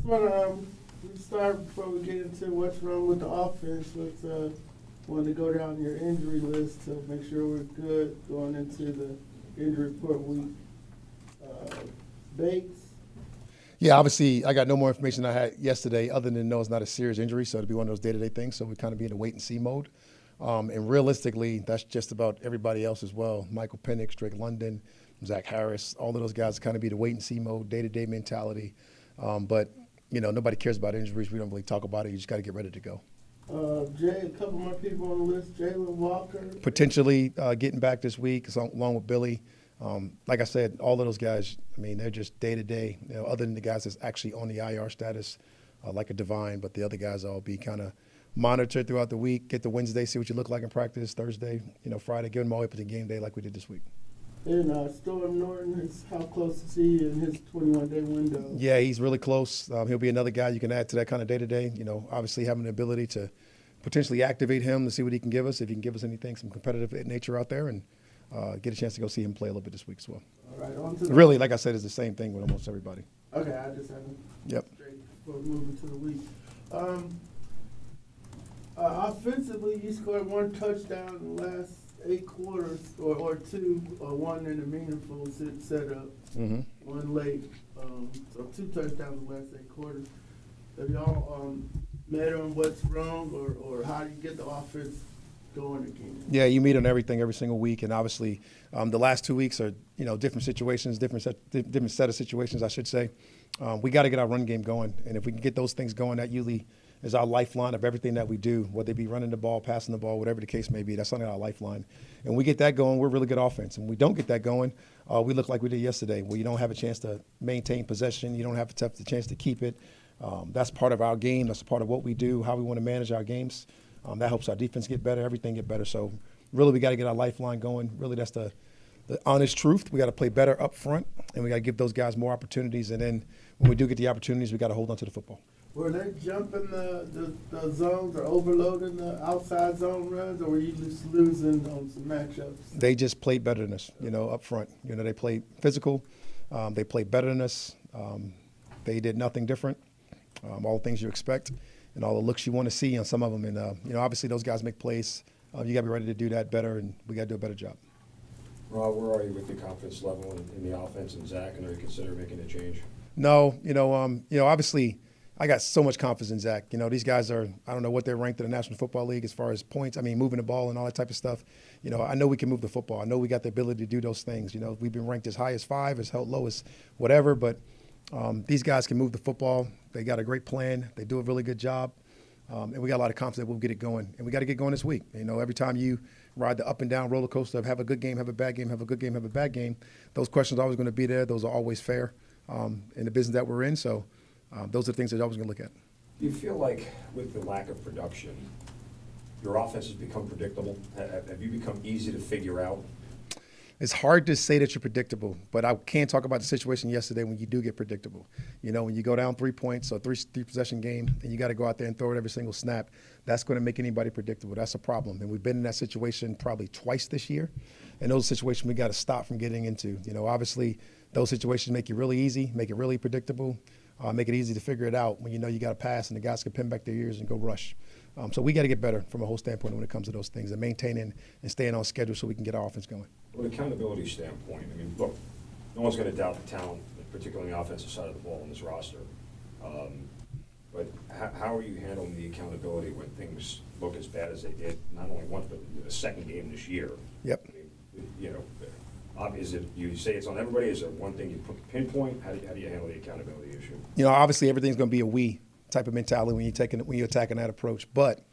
want to start before we get into what's wrong with the offense. Let's want to go down your injury list to make sure we're good going into the injury report week. Bates. Yeah, obviously, I got no more information than I had yesterday other than know it's not a serious injury, so it'll be one of those day-to-day things. So we kind of be in a wait-and-see mode. And realistically, that's just about everybody else as well. Michael Penix, Drake London, Zach Harris, all of those guys kind of be the wait-and-see mode, day-to-day mentality. But, nobody cares about injuries. We don't really talk about it. You just got to get ready to go. A couple more people on the list. Jalen Walker. Potentially getting back this week along with Billy. Like I said, all of those guys, they're just day-to-day, other than the guys that's actually on the IR status, like a Divine, but the other guys all be kind of monitored throughout the week, get to Wednesday, see what you look like in practice, Thursday, Friday, give them all the way up to game day like we did this week. And Storm Norton, how close is he in his 21-day window? Yeah, he's really close. He'll be another guy you can add to that kind of day-to-day, obviously having the ability to potentially activate him to see what he can give us, if he can give us anything, some competitive nature out there, and get a chance to go see him play a little bit this week as well. All right, on to really, like I said, it's the same thing with almost everybody. Okay, I just haven't. Yep. Straight before moving to the week. Offensively, you scored one touchdown in the last 8 quarters, or two, or one in a meaningful setup, one late. So 2 touchdowns in the last 8 quarters. Have y'all met on what's wrong, or how do you get the offense going again? Yeah, you meet on everything every single week, and obviously the last 2 weeks are different situations, different set of situations, I should say. We got to get our run game going, and if we can get those things going, that usually is our lifeline of everything that we do, whether it be running the ball, passing the ball, whatever the case may be. That's something our lifeline. And we get that going, we're really good offense. And when we don't get that going, we look like we did yesterday, where you don't have a chance to maintain possession, you don't have the chance to keep it. That's part of our game. That's part of what we do, how we want to manage our games. That helps our defense get better, everything get better. So really we got to get our lifeline going. Really that's the honest truth. We got to play better up front, and we got to give those guys more opportunities. And then when we do get the opportunities, we got to hold on to the football. Were they jumping the zones or overloading the outside zone runs, or were you just losing on some matchups? They just played better than us, up front. They played physical. They played better than us. They did nothing different. All the things you expect and all the looks you want to see on some of them. And, obviously those guys make plays. You got to be ready to do that better, and we got to do a better job. Rob, where are you with your confidence level in the offense and Zach, and are you considering making a change? No, obviously I got so much confidence in Zach. These guys are, I don't know what they're ranked in the National Football League as far as points. Moving the ball and all that type of stuff. I know we can move the football. I know we got the ability to do those things. We've been ranked as high as 5, as low as whatever, but these guys can move the football. They got a great plan. They do a really good job. And we got a lot of confidence that we'll get it going. And we got to get going this week. Every time you ride the up and down roller coaster of have a good game, have a bad game, have a good game, have a bad game, those questions are always going to be there. Those are always fair in the business that we're in. So those are the things that you're always going to look at. Do you feel like with the lack of production, your offense has become predictable? Have you become easy to figure out? It's hard to say that you're predictable, but I can't talk about the situation yesterday when you do get predictable. When you go down 3 points or three possession game and you got to go out there and throw it every single snap, that's going to make anybody predictable. That's a problem. And we've been in that situation probably twice this year. And those situations we got to stop from getting into. Obviously those situations make it really easy, make it really predictable, make it easy to figure it out when you got to pass and the guys can pin back their ears and go rush. So we got to get better from a whole standpoint when it comes to those things and maintaining and staying on schedule so we can get our offense going. From an accountability standpoint, look, no one's going to doubt the talent, particularly on the offensive side of the ball in this roster. But how are you handling the accountability when things look as bad as they did, not only once, but the second game this year? Yep. Is it, you say it's on everybody? Is there one thing you pinpoint? How do you handle the accountability issue? Obviously everything's going to be a we type of mentality when you're attacking that approach. But,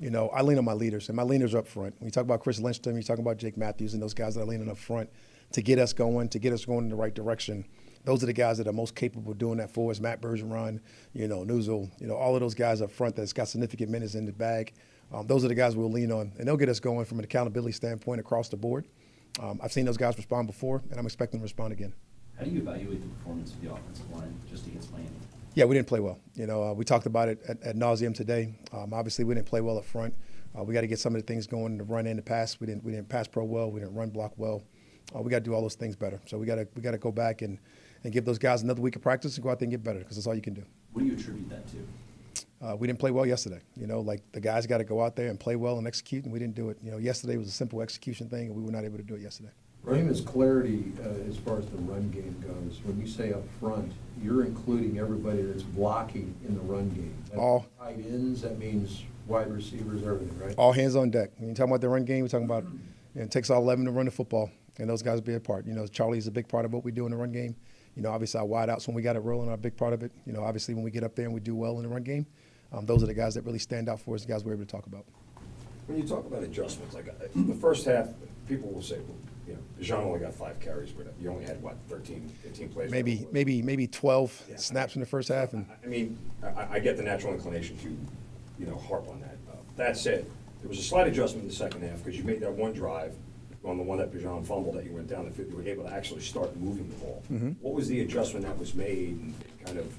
I lean on my leaders, and my leaders are up front. When you talk about Chris Lynchton, you talk about Jake Matthews and those guys that are leaning up front to get us going in the right direction. Those are the guys that are most capable of doing that for us. Matt Bergeron, Newsel, all of those guys up front that's got significant minutes in the bag. Those are the guys we'll lean on, and they'll get us going from an accountability standpoint across the board. I've seen those guys respond before, and I'm expecting them to respond again. How do you evaluate the performance of the offensive line just against Miami? Yeah, we didn't play well. We talked about it at nauseum today. Obviously, we didn't play well up front. We got to get some of the things going in the run and the pass. We didn't pass pro well. We didn't run block well. We got to do all those things better. So we got to go back and and give those guys another week of practice and go out there and get better, because that's all you can do. What do you attribute that to? We didn't play well yesterday. Like the guys got to go out there and play well and execute, and we didn't do it. Yesterday was a simple execution thing, and we were not able to do it yesterday. Raheem, is clarity as far as the run game goes. When you say up front, you're including everybody that's blocking in the run game. That All tight ends, that means wide receivers, everything, right? all hands on deck. When you're talking about the run game, we're talking about it takes all 11 to run the football, and those guys be a part. Charlie's a big part of what we do in the run game. Obviously our wide outs when we got it rolling are a big part of it. Obviously when we get up there and we do well in the run game, those are the guys that really stand out for us, the guys we're able to talk about. When you talk about adjustments, like the first half, people will say, well, Bijan only got 5 carries, but you only had, what, 13, 15 plays? Maybe 12 snaps in the first half. And I mean, I get the natural inclination to, harp on that. That said, there was a slight adjustment in the second half because you made that one drive on the one that Bijan fumbled that you went down the field. You were able to actually start moving the ball. Mm-hmm. What was the adjustment that was made, and kind of,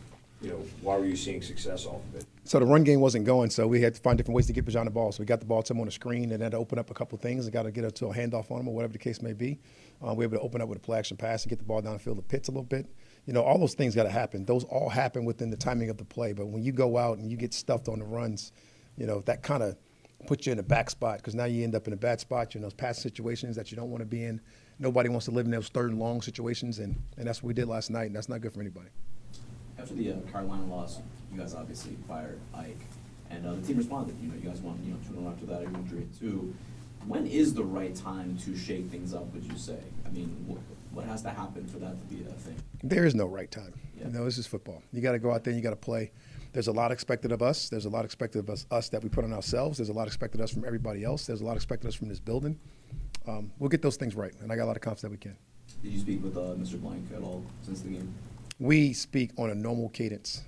why were you seeing success off of it? So the run game wasn't going, so we had to find different ways to get Bijan the ball. So we got the ball to him on the screen and had to open up a couple of things and got to get it to a handoff on him or whatever the case may be. We were able to open up with a play action pass and get the ball down the field of Pitts a little bit. All those things got to happen. Those all happen within the timing of the play. But when you go out and you get stuffed on the runs, that kind of puts you in a back spot because now you end up in a bad spot. You're in those pass situations that you don't want to be in. Nobody wants to live in those third and long situations, and that's what we did last night, and that's not good for anybody. After the Carolina loss, you guys obviously fired Ike, and the team responded. You guys won 2-0 after that, you won 3-2. When is the right time to shake things up, would you say? I mean, what has to happen for that to be a thing? There is no right time. Yeah. This is football. You got to go out there and you got to play. There's a lot expected of us. There's a lot expected of us that we put on ourselves. There's a lot expected of us from everybody else. There's a lot expected of us from this building. We'll get those things right, and I got a lot of confidence that we can. Did you speak with Mr. Blank at all since the game? We speak on a normal cadence,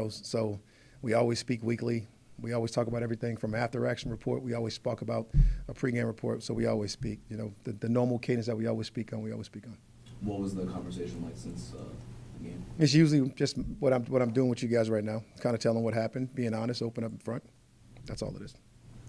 so we always speak weekly. We always talk about everything from after-action report. We always talk about a pregame report, so we always speak. The normal cadence that we always speak on, we always speak on. What was the conversation like since the game? It's usually just what I'm doing with you guys right now, kind of telling what happened, being honest, open up in front. That's all it is.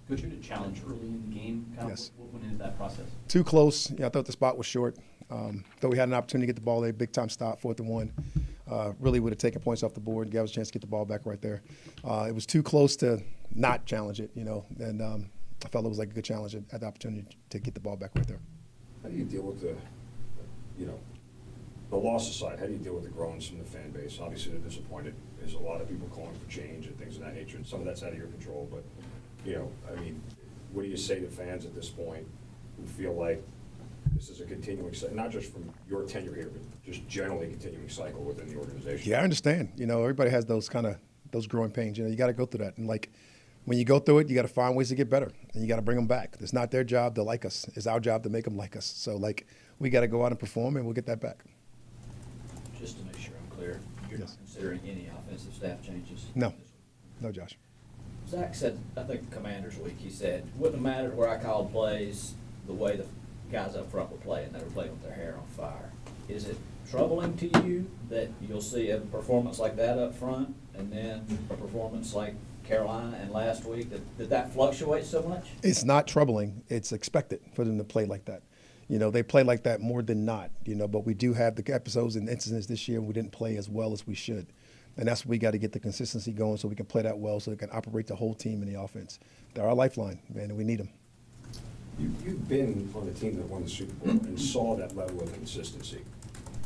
Coach, you had a challenge early in the game. Yes. What went into that process? Too close. I thought the spot was short. Thought we had an opportunity to get the ball there, big time stop, 4th and 1. Really would have taken points off the board, gave us a chance to get the ball back right there. It was too close to not challenge it, and I felt it was like a good challenge at the opportunity to get the ball back right there. How do you deal with the loss aside, how do you deal with the groans from the fan base? Obviously, they're disappointed. There's a lot of people calling for change and things of that nature, and some of that's out of your control. But, what do you say to fans at this point who feel like this is a continuing cycle, not just from your tenure here, but just generally continuing cycle within the organization? Yeah, I understand. Everybody has those growing pains. You got to go through that. And, when you go through it, you got to find ways to get better, and you got to bring them back. It's not their job to like us. It's our job to make them like us. So, we got to go out and perform, and we'll get that back. Just to make sure I'm clear, you're Yes. not considering any offensive staff changes? No, Josh. Zach said, I think the Commanders week, he said, wouldn't have mattered where I called plays, the way the guys up front were playing. They were playing with their hair on fire. Is it troubling to you that you'll see a performance like that up front and then a performance like Carolina and last week, that fluctuates so much? It's not troubling. It's expected for them to play like that. They play like that more than not, but we do have the episodes and incidents this year we didn't play as well as we should. And that's what we got to get the consistency going so we can play that well so we can operate the whole team in the offense. They're our lifeline, man, and we need them. You've been on a team that won the Super Bowl and saw that level of consistency.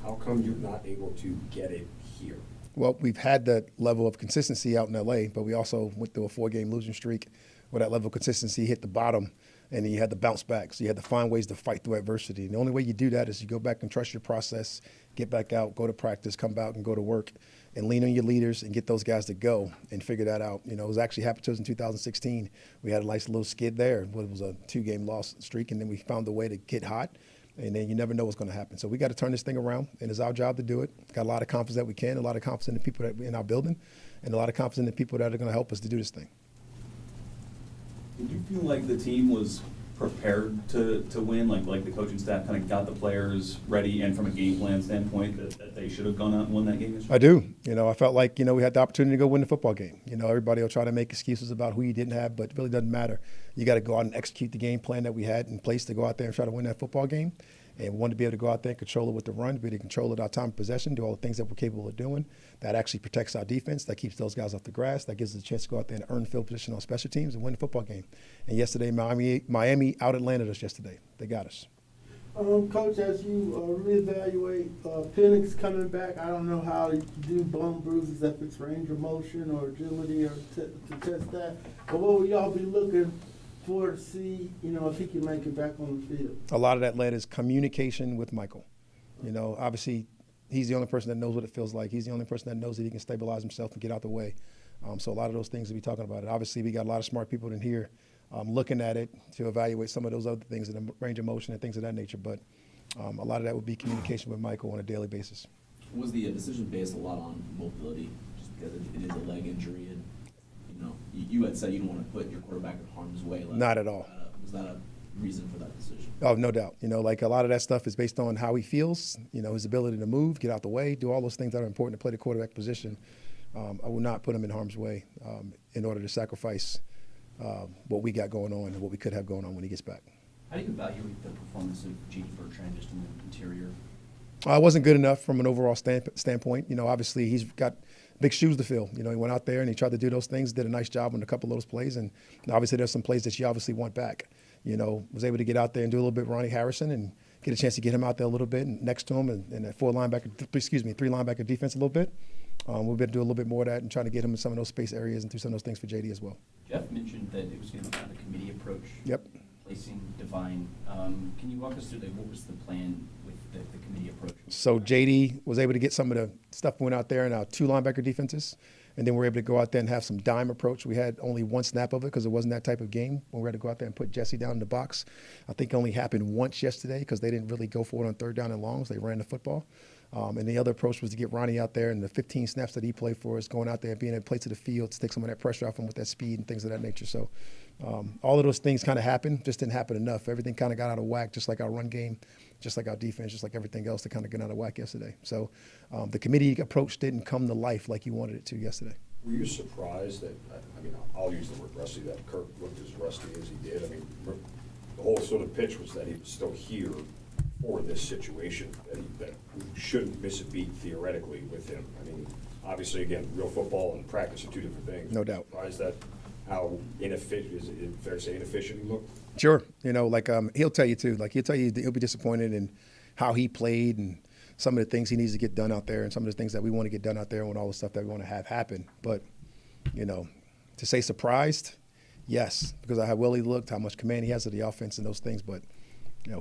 How come you're not able to get it here? Well, we've had that level of consistency out in L.A., but we also went through a 4-game losing streak where that level of consistency hit the bottom, and then you had to bounce back. So you had to find ways to fight through adversity. And the only way you do that is you go back and trust your process, get back out, go to practice, come back and go to work, and lean on your leaders and get those guys to go and figure that out. It was actually happened to us in 2016. We had a nice little skid there. It was a 2-game loss streak, and then we found a way to get hot. And then you never know what's going to happen. So we got to turn this thing around, and it's our job to do it. Got a lot of confidence that we can, a lot of confidence in the people that in our building, and a lot of confidence in the people that are going to help us to do this thing. Did you feel like the team was prepared to win? Like the coaching staff kind of got the players ready, and from a game plan standpoint, that they should have gone out and won that game yesterday? I do. I felt like, we had the opportunity to go win the football game. Everybody will try to make excuses about who you didn't have, but it really doesn't matter. You got to go out and execute the game plan that we had in place to go out there and try to win that football game. And we wanted to be able to go out there and control it with the run, be able to control it our time of possession, do all the things that we're capable of doing. That actually protects our defense, that keeps those guys off the grass, that gives us a chance to go out there and earn field position on special teams and win the football game. And yesterday, Miami out Atlanted us yesterday. They got us. Coach, as you reevaluate Penix coming back, I don't know how you do bone bruises, if it's range of motion or agility or to test that. But what will y'all be looking for to see, if he can make it back on the field? A lot of that led is communication with Michael. Obviously, he's the only person that knows what it feels like. He's the only person that knows that he can stabilize himself and get out the way. So a lot of those things we'll be talking about it. Obviously, we got a lot of smart people in here looking at it to evaluate some of those other things in the range of motion and things of that nature. But a lot of that would be communication with Michael on a daily basis. Was the decision based a lot on mobility, just because it is a leg injury, and you had said you don't want to put your quarterback in harm's way? Not at all. Was that a reason for that decision? Oh, no doubt. Like a lot of that stuff is based on how he feels, his ability to move, get out the way, do all those things that are important to play the quarterback position. I will not put him in harm's way in order to sacrifice what we got going on and what we could have going on when he gets back. How do you evaluate the performance of J.D. Bertrand just in the interior? It wasn't good enough from an overall standpoint. Obviously he's got big shoes to fill. He went out there and he tried to do those things, did a nice job on a couple of those plays, and obviously there's some plays that you obviously want back. Was able to get out there and do a little bit with Ronnie Harrison and get a chance to get him out there a little bit and next to him and that three linebacker defense a little bit. We'll be able to do a little bit more of that and try to get him in some of those space areas and do some of those things for JD as well. Jeff mentioned that it was going to be kind of a committee approach. Yep. Placing Divine. Can you walk us through what was the plan with the committee approach? So JD was able to get some of the stuff we went out there in our two linebacker defenses, and then we were able to go out there and have some dime approach. We had only one snap of it because it wasn't that type of game when we had to go out there and put Jesse down in the box. I think it only happened once yesterday because they didn't really go for it on third down and longs. They ran the football. And the other approach was to get Ronnie out there and the 15 snaps that he played for us, going out there and being able to play to the field to take some of that pressure off him with that speed and things of that nature. So all of those things kind of happened, just didn't happen enough. Everything kind of got out of whack, just like our run game, just like our defense, just like everything else that kind of got out of whack yesterday. So the committee approach didn't come to life like you wanted it to yesterday. Were you surprised that, I'll use the word rusty, that Kirk looked as rusty as he did? The whole sort of pitch was that he was still here for this situation, that we shouldn't miss a beat theoretically with him. Obviously, again, real football and practice are two different things. No doubt. Surprised that how inefficient, is it fair to say inefficient he looked? Sure. He'll tell you too. He'll tell you he'll be disappointed in how he played and some of the things he needs to get done out there and some of the things that we want to get done out there and all the stuff that we want to have happen. But, to say surprised, yes, because of how well he looked, how much command he has of the offense and those things. But,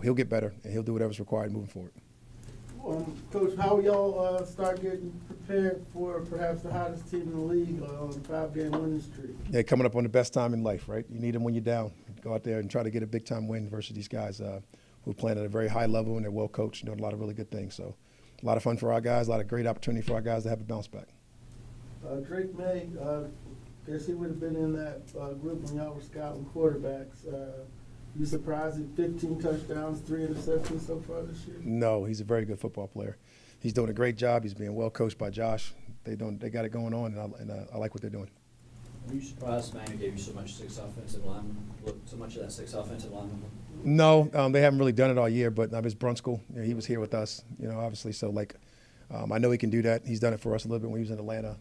he'll get better and he'll do whatever's required moving forward. Coach, how y'all start getting prepared for perhaps the hottest team in the league on a 5-game winning streak? Yeah, coming up on the best time in life, right? You need them when you're down. Go out there and try to get a big-time win versus these guys who are playing at a very high level and they're well-coached and doing a lot of really good things. So a lot of fun for our guys, a lot of great opportunity for our guys to have a bounce back. Drake May, guess he would have been in that group when y'all were scouting quarterbacks. You surprised at 15 touchdowns, 3 interceptions so far this year? No, he's a very good football player. He's doing a great job. He's being well coached by Josh. They got it going on, and I like what they're doing. Were you surprised Miami gave you so much six offensive linemen? So much of that six offensive linemen? No, they haven't really done it all year. But it's Brunskill. He was here with us. Obviously. So I know he can do that. He's done it for us a little bit when he was in Atlanta.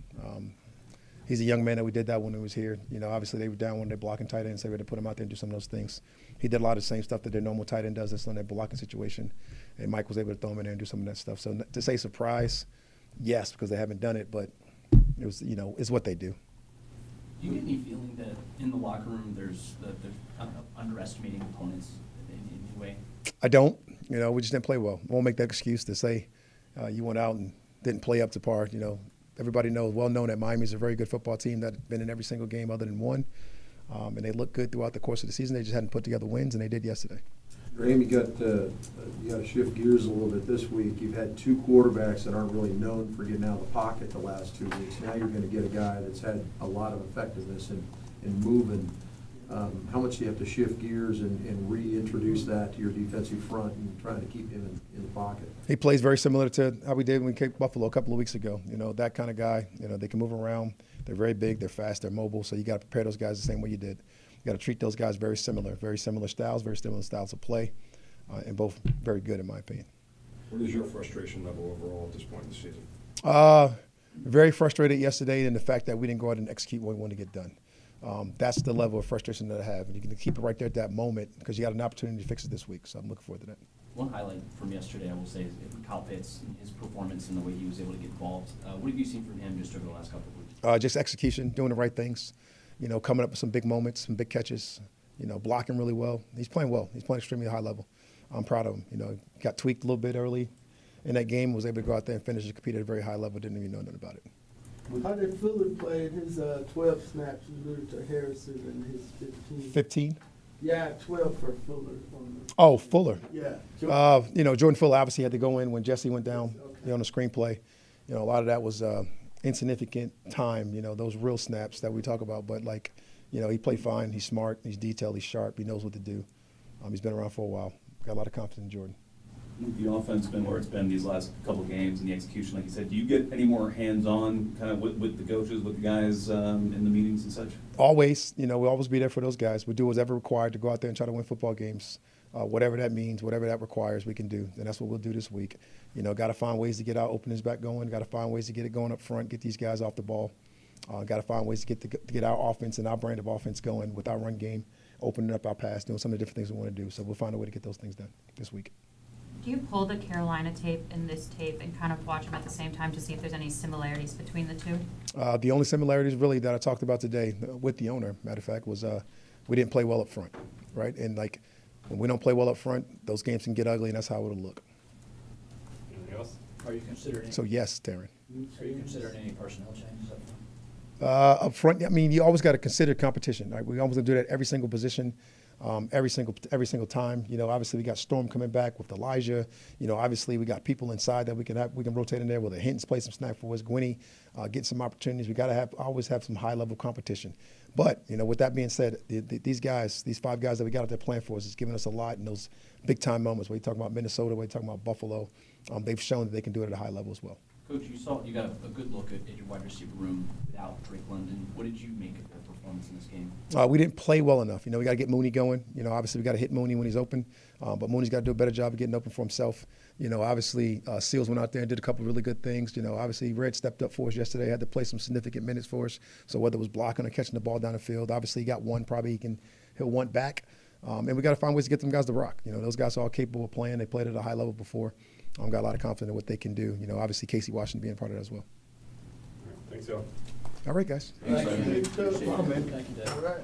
He's a young man that we did that when he was here. Obviously they were down when they're blocking tight ends, so we had to put him out there and do some of those things. He did a lot of the same stuff that their normal tight end does. That's on that blocking situation, and Mike was able to throw him in there and do some of that stuff. So to say surprise, yes, because they haven't done it, but it was it's what they do. Do you get any feeling that in the locker room they're underestimating opponents in any way? I don't. We just didn't play well. I won't make that excuse to say you went out and didn't play up to par. Everybody knows, well known, that Miami's a very good football team that's been in every single game other than one. And they look good throughout the course of the season. They just hadn't put together wins, and they did yesterday. Raheem, you got to shift gears a little bit this week. You've had two quarterbacks that aren't really known for getting out of the pocket the last 2 weeks. Now you're going to get a guy that's had a lot of effectiveness in moving. How much do you have to shift gears and reintroduce that to your defensive front and trying to keep him in the pocket? He plays very similar to how we did when we kicked Buffalo a couple of weeks ago. That kind of guy. They can move around. They're very big. They're fast. They're mobile. So you got to prepare those guys the same way you did. You got to treat those guys very similar styles, very similar styles of play. and both very good in my opinion. What is your frustration level overall at this point in the season? Very frustrated yesterday in the fact that we didn't go out and execute what we wanted to get done. That's the level of frustration that I have, and you can keep it right there at that moment because you got an opportunity to fix it this week. So I'm looking forward to that. One highlight from yesterday, I will say, is Kyle Pitts and his performance and the way he was able to get involved. What have you seen from him just over the last couple of weeks? Just execution, doing the right things, coming up with some big moments, some big catches, blocking really well. He's playing well. He's playing extremely high level. I'm proud of him. Got tweaked a little bit early in that game, was able to go out there and finish and compete at a very high level, didn't even know nothing about it. How did Fuller play in his 12 snaps related to Harrison and his 15? 15? Yeah, 12 for Fuller. Oh, Fuller. Yeah. Jordan Fuller obviously had to go in when Jesse went down Okay. on the screenplay. A lot of that was insignificant time, those real snaps that we talk about. But, he played fine. He's smart. He's detailed. He's sharp. He knows what to do. He's been around for a while. Got a lot of confidence in Jordan. The offense been where it's been these last couple of games and the execution, like you said. Do you get any more hands-on kind of with the coaches, with the guys in the meetings and such? Always, we'll always be there for those guys. We do whatever required to go out there and try to win football games. Whatever that means, whatever that requires, we can do. And that's what we'll do this week. Got to find ways to get our openings back going. Got to find ways to get it going up front, get these guys off the ball. Got to find ways to get our offense and our brand of offense going with our run game, opening up our pass, doing some of the different things we want to do. So we'll find a way to get those things done this week. Do you pull the Carolina tape and this tape and kind of watch them at the same time to see if there's any similarities between the two? The only similarities really that I talked about today with the owner, matter of fact, was we didn't play well up front, right? And when we don't play well up front, those games can get ugly, and that's how it'll look. Anything else? Are you considering? So yes, Taryn. Are you considering any personnel changes up front? Up front, you always got to consider competition, right? We always do that at every single position. Every single time. Obviously we got Storm coming back with Elijah. Obviously we got people inside that we can rotate in there with a Hinton's play some snap for us. Gwynny get some opportunities. We got to always have some high level competition. But with that being said, these 5 guys that we got out there playing for us is giving us a lot in those big time moments. Where you talk about Minnesota, where you talk about Buffalo, they've shown that they can do it at a high level as well. Coach, you got a good look at your wide receiver room without Drake London. What did you make of their performance in this game? We didn't play well enough. We got to get Mooney going. Obviously we got to hit Mooney when he's open, but Mooney's got to do a better job of getting open for himself. Obviously Seals went out there and did a couple of really good things. Obviously Red stepped up for us yesterday, had to play some significant minutes for us. So whether it was blocking or catching the ball down the field, obviously he got one, probably he'll want back. And we got to find ways to get them guys to rock. Those guys are all capable of playing. They played at a high level before. Got a lot of confidence in what they can do. Obviously Casey Washington being part of that as well. Thanks, y'all. All right, guys. Thank you. Thank you, Dave. All right.